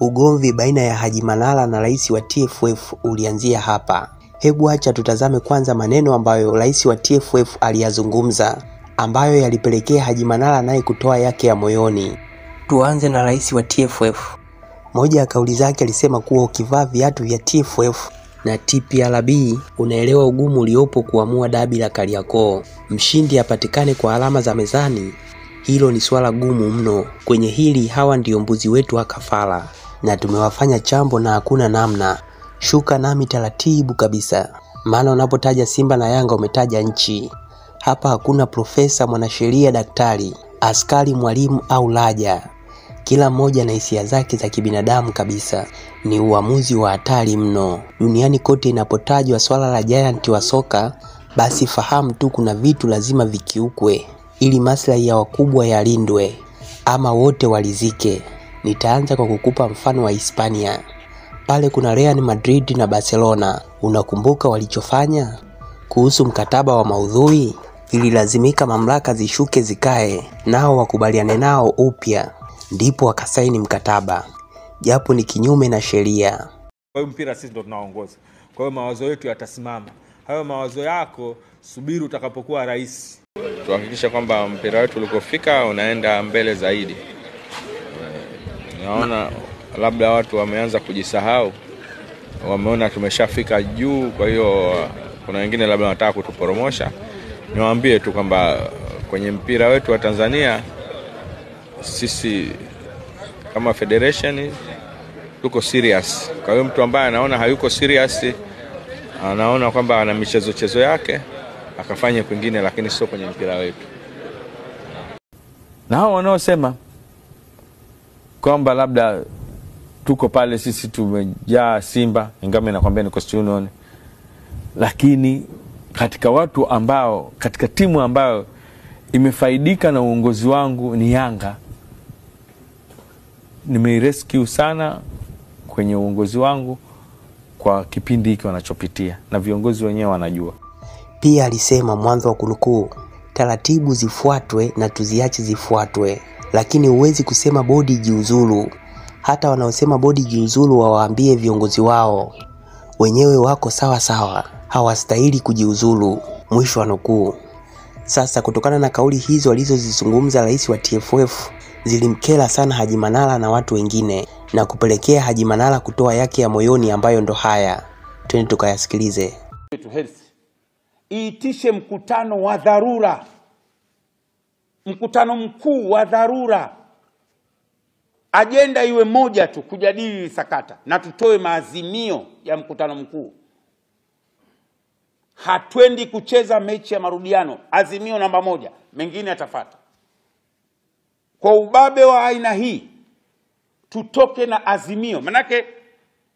Ugomvi baina ya Haji Manara na rais wa TFF ulianzia hapa. Hebu acha tutazame kwanza maneno ambayo rais wa TFF aliyazungumza, ambayo yalipelekea Haji Manara naye kutoa yake ya moyoni. Tuanze na rais wa TFF. Moja ya kauli zake alisema kuwa ukivaa viatu vya TFF na TPLB unaelewa ugumu uliopo kuamua dabi la Kariakoo. Mshindi apatikane kwa alama za mezani. Hilo ni swala gumu mno. Kwenye hili hawa ndio mbuzi wetu wa kafara, na tumewafanya chambo na hakuna namna. Shuka nami taratibu kabisa, maana unapotaja Simba na Yanga umetaja nchi. Hapa hakuna profesa, mwanasheria, daktari, askari, mwalimu au laja. Kila mmoja na hisia zake za kibinadamu kabisa. Ni uamuzi wa hatari mno. Duniani kote inapotajwa swala la giant wa soka, basi fahamu tu kuna vitu lazima vikiukwe ili maslahi ya wakubwa yalindwe ama wote walizike. Nitaanza kwa kukupa mfano wa Hispania. Pale kuna Real Madrid na Barcelona. Unakumbuka walichofanya? Kuhusu mkataba wa maudhui, ililazimika mamlaka zishuke zikae nao wakubaliane nao upya, ndipo wakasaini mkataba, japo ni kinyume na sheria. Kwa hiyo mpira sisi ndo tunaongoza. Kwa hiyo mawazo yetu yatasimama. Hayo mawazo yako subiri utakapokuwa rais. Tuhakikisha kwamba mpira wetu ulikofika unaenda mbele zaidi. Naona labda watu wameanza kujisahau. Wameona tumeshafika juu, kwa hiyo kuna wengine labda wanataka kutuporomosha. Niwaambie tu kwamba kwenye mpira wetu wa Tanzania sisi kama federation tuko serious. Kwa hiyo mtu ambaye anaona hayuko serious, anaona kwamba ana michezo yake, akafanye kwingine, lakini sio kwenye mpira wetu. Na hao wanaosema kwamba labda tuko pale sisi tumejaa Simba, ingawa nakwambia ni Coastal Union, lakini katika watu ambao, katika timu ambayo imefaidika na uongozi wangu ni Yanga. Nimeirescue sana kwenye uongozi wangu kwa kipindi hiki wanachopitia, na viongozi wenyewe wanajua. Pia alisema mwanzo wa kunukuu, taratibu zifuatwe na tuziache zifuatwe, lakini huwezi kusema bodi jiuzulu. Hata wanaosema bodi jiuzulu wawaambie viongozi wao wenyewe wako sawa sawa, hawastahili kujiuzulu, mwisho wa nukuu. Sasa kutokana na kauli hizo alizozizungumza rais wa TFF, zilimkera sana Haji Manara na watu wengine, na kupelekea Haji Manara kutoa yake ya moyoni, ambayo ndo haya. Twende tukayasikilize. Iitishe mkutano wa dharura, mkutano mkuu wa dharura. Agenda iwe moja tu, kujadili sakata, na tutoe maazimio ya mkutano mkuu. Hatwendi kucheza mechi ya marudiano. Azimio namba 1, mengine yatafuata. Kwa ubabe wa aina hii tutoke na azimio. Manake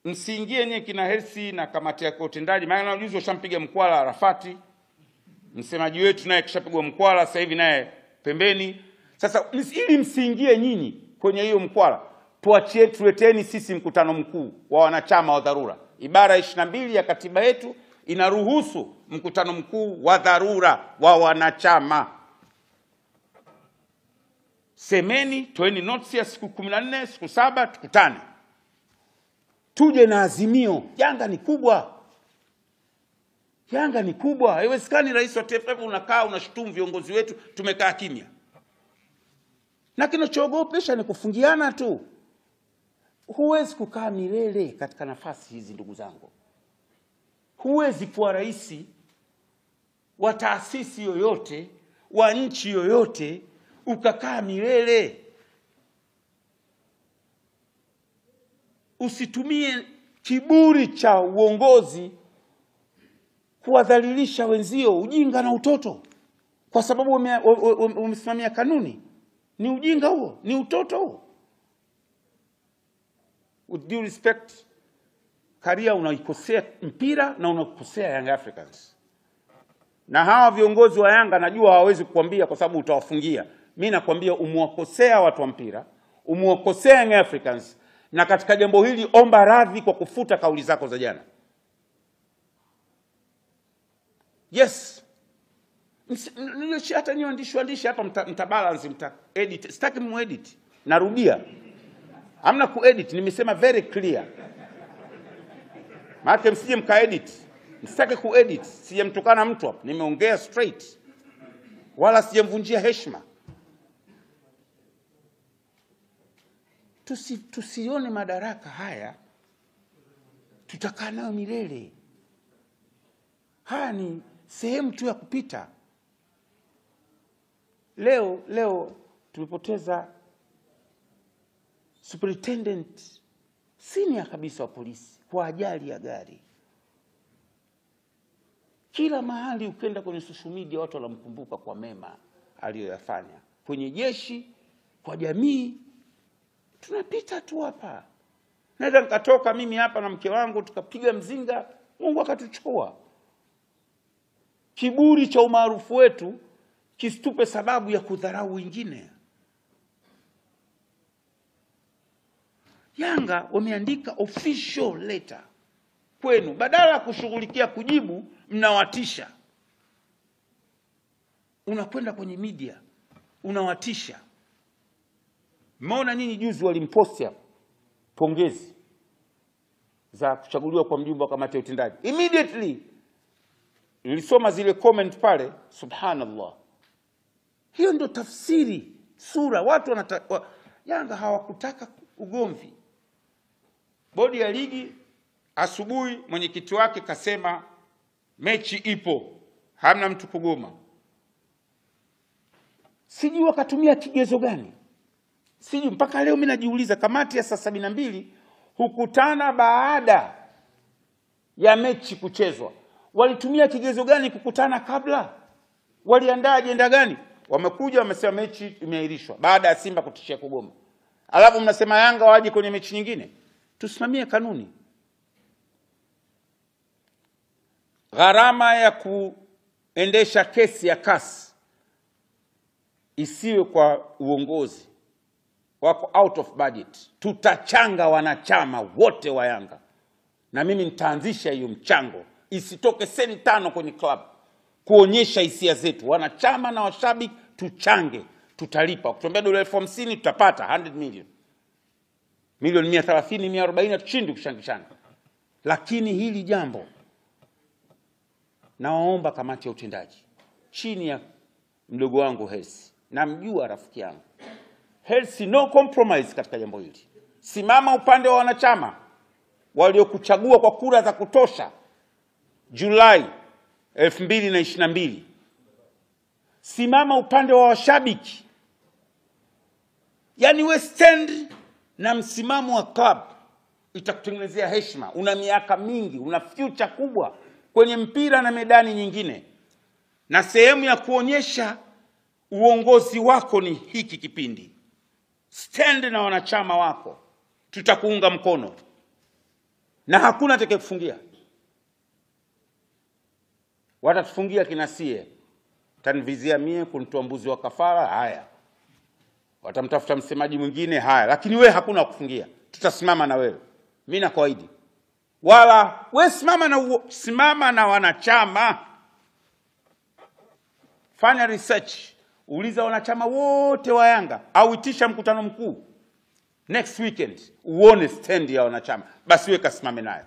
msiingie nye kina Hersi na kamati ya utendaji, maana ujuzi washampiga mkwala Arafati, msemaji wetu naye kishapigwa mkwala, sasa hivi naye pembeni. Sasa ili msiingie nyinyi kwenye hiyo mkwala, tuachie, tuleteni sisi mkutano mkuu wa wanachama wa dharura. Ibara 22 ya katiba yetu inaruhusu mkutano mkuu wa dharura wa wanachama. Semeni, toeni notice ya siku 14, siku 7, tukutane. Tuje na azimio. Yanga ni kubwa. Yanga ni kubwa. Haiwezekani rais wa TFF unakaa unashutumu viongozi wetu tumekaa kimya. Na kinachoogopesha ni kufungiana tu. Huwezi kukaa milele katika nafasi hizi ndugu zangu. Huwezi kuwa rais wa taasisi yoyote, wa nchi yoyote, ukakaa milele. Usitumie kiburi cha uongozi kuwadhalilisha wenzio, ujinga na utoto. Kwa sababu umesimamia kanuni. Ni ujinga huo, ni utoto huo. With due respect, Karia unaikosea mpira na unakosea Young Africans. Na hawa viongozi wa Yanga najua hawawezi kukwambia kwa sababu utawafungia. Mimi nakwambia umewakosea watu wa mpira, umewakosea Young Africans, na katika jambo hili omba radhi kwa kufuta kauli zako za jana. Yes. Hata niwaandishi hapa mtabalance, mtaedit. Sitaki muedit. Narudia. Hamna kuedit, nimesema very clear. Maana msije mkaedit. Msitake kuedit, sijamtukana mtu hapa, nimeongea straight. Wala sijamvunjia heshima. Tusione madaraka haya tutakaa nayo milele. Haya ni sehemu tu ya kupita. Leo tumepoteza superintendent senior kabisa wa polisi kwa ajali ya gari. Kila mahali ukenda kwenye social media watu wanamkumbuka kwa mema aliyoyafanya. Kwenye jeshi, kwa jamii, tunapita tu hapa. Naweza nikatoka mimi hapa na mke wangu tukapiga mzinga, Mungu akatuchukua. Kiburi cha umaarufu wetu kisitupe sababu ya kudharau wengine. Yanga wameandika official letter kwenu, badala ya kushughulikia kujibu mnawatisha. Unakwenda kwenye media unawatisha. Mmeona nyinyi juzi walimposti hapo pongezi za kuchaguliwa kwa mjumbe wa kamati ya utendaji. Immediately nilisoma zile comment pale, subhanallah. Hiyo ndio tafsiri sura watu Yanga hawakutaka ugomvi. Bodi ya ligi asubuhi mwenyekiti wake kasema mechi ipo, hamna mtu kugoma. Sijui wakatumia kigezo gani. Sijui mpaka leo mimi najiuliza. Kamati ya saa 72 hukutana baada ya mechi kuchezwa. Walitumia kigezo gani kukutana kabla? Waliandaa ajenda gani? Wamekuja wamesema mechi imeahirishwa baada ya Simba kutishia kugoma. Alafu mnasema Yanga waje kwenye mechi nyingine. Tusimamie kanuni. Gharama ya kuendesha kesi ya CAS isiwe kwa uongozi. Wako out of budget. Tutachanga wanachama wote wa Yanga. Na mimi nitaanzisha hiyo mchango. Isitoke senti 5 kwenye club. Kuonyesha hisia zetu. Wanachama na washabiki tuchange. Tutalipa. Kutuambia $50,000 tutapata 100 million. Milioni 130, 140 tushindi kushangishana. Lakini hili jambo nawaomba kamati ya utendaji chini ya mdogo wangu Hersi. Namjua rafiki yangu. Hersi, no compromise katika jambo hili. Simama upande wa wanachama waliokuchagua kwa kura za kutosha Julai 2022. Simama upande wa washabiki. Yani we stand na msimamo wa club, itakutengenezea heshima. Una miaka mingi, una future kubwa kwenye mpira na medani nyingine. Na sehemu ya kuonyesha uongozi wako ni hiki kipindi. Stand na wanachama wako. Tutakuunga mkono. Na hakuna atakayekufungia. Watatufungia kinasie. Tanivizia mie kunitoa mbuzi wa kafara, haya. Watamtafuta msemaji mwingine, haya. Lakini we hakuna kufungia. Tutasimama na wewe. Mimi nakuahidi. Wala we simama na wanachama. Fanya research. Uliza wanachama wote wa Yanga au itisha mkutano mkuu next weekend uone stand ya wanachama. Basi we kasimame nayo.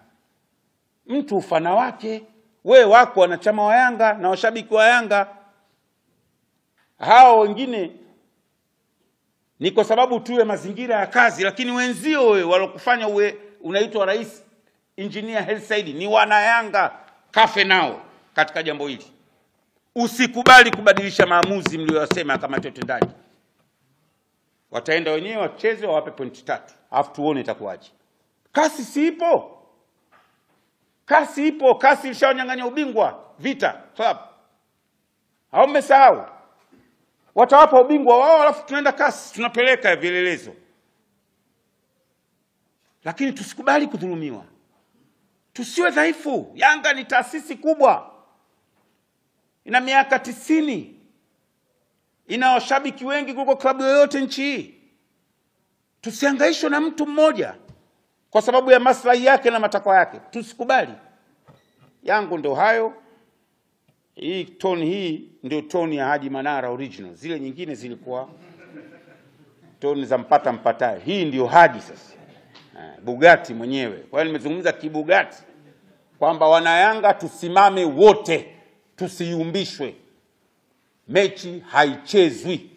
Mtu ufana wake, we wako wanachama wa Yanga na washabiki wa Yanga. Hao wengine ni kwa sababu tuwe mazingira ya kazi, lakini wenzio wewe walokufanya uwe unaitwa rais Engineer Hersi Said ni wana Yanga. Kafe nao katika jambo hili. Usikubali kubadilisha maamuzi mliyosema kamati ya utendaji. Wataenda wenyewe wacheze wawape pointi 3. Alafu tuone itakuwaje. Kasi sipo. Kasi ipo. Kasi ilishanyang'anya ubingwa Vita Club. Hao mmesahau. Watawapa ubingwa wao alafu tunaenda kasi tunapeleka vielelezo. Lakini tusikubali kudhulumiwa. Tusiwe dhaifu. Yanga ni taasisi kubwa. Ina miaka 90. Ina washabiki wengi kuliko klabu yoyote nchi hii. Tusihangaishwe na mtu mmoja kwa sababu ya maslahi yake na matakwa yake. Tusikubali. Yangu ndio hayo. Hii tone hii ndio tone ya Haji Manara original. Zile nyingine zilikuwa toni za mpataye. Hii ndio Haji sasa, Bugatti mwenyewe. Kwa hiyo nimezungumza kibugatti kwamba wanayanga tusimame wote, tusiumbishwe, mechi haichezwi,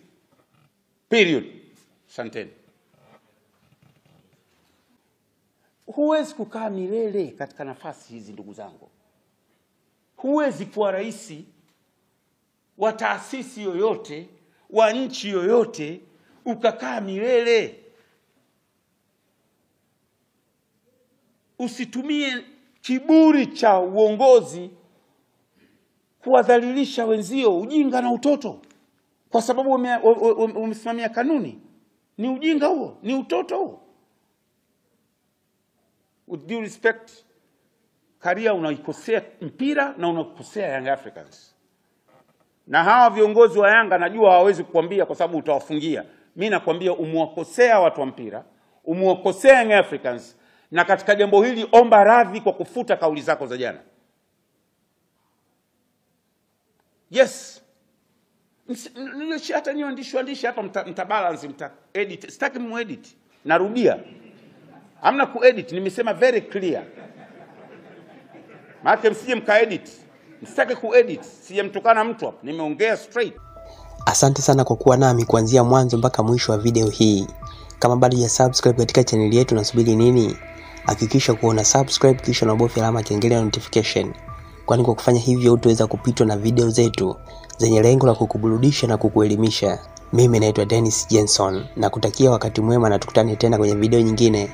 period. Asanteni. Huwezi kukaa milele katika nafasi hizi ndugu zangu. Huwezi kuwa rais wa taasisi yoyote, wa nchi yoyote, ukakaa milele. Usitumie kiburi cha uongozi kuwadhalilisha wenzio, ujinga na utoto. Kwa sababu umesimamia kanuni. Ni ujinga huo, ni utoto huo. With due respect, Karia unaikosea mpira na unakosea Young Africans. Na hawa viongozi wa Yanga najua hawawezi kukwambia kwa sababu utawafungia. Mimi nakwambia umewakosea watu wa mpira, umewakosea Young Africans, na katika jambo hili omba radhi kwa kufuta kauli zako za jana. Yes. Hata niandishi hapa mtabalance, mtaedit. Sitaki muedit. Narudia. Hamna kuedit, nimesema very clear. Maana msije mkaedit. Msitaki kuedit, sijamtukana mtu hapa. Nimeongea straight. Asante sana kwa kuwa nami kuanzia mwanzo mpaka mwisho wa video hii. Kama bado hujasubscribe katika channel yetu, nasubiri nini? Hakikisha kuona subscribe kisha unabofya alama ya kengele ya notification. Kwani kwa kufanya hivyo utaweza kupitwa na video zetu zenye lengo la kukuburudisha na kukuelimisha. Mimi naitwa Dennis Jenson na kutakia wakati mwema, na tukutane tena kwenye video nyingine.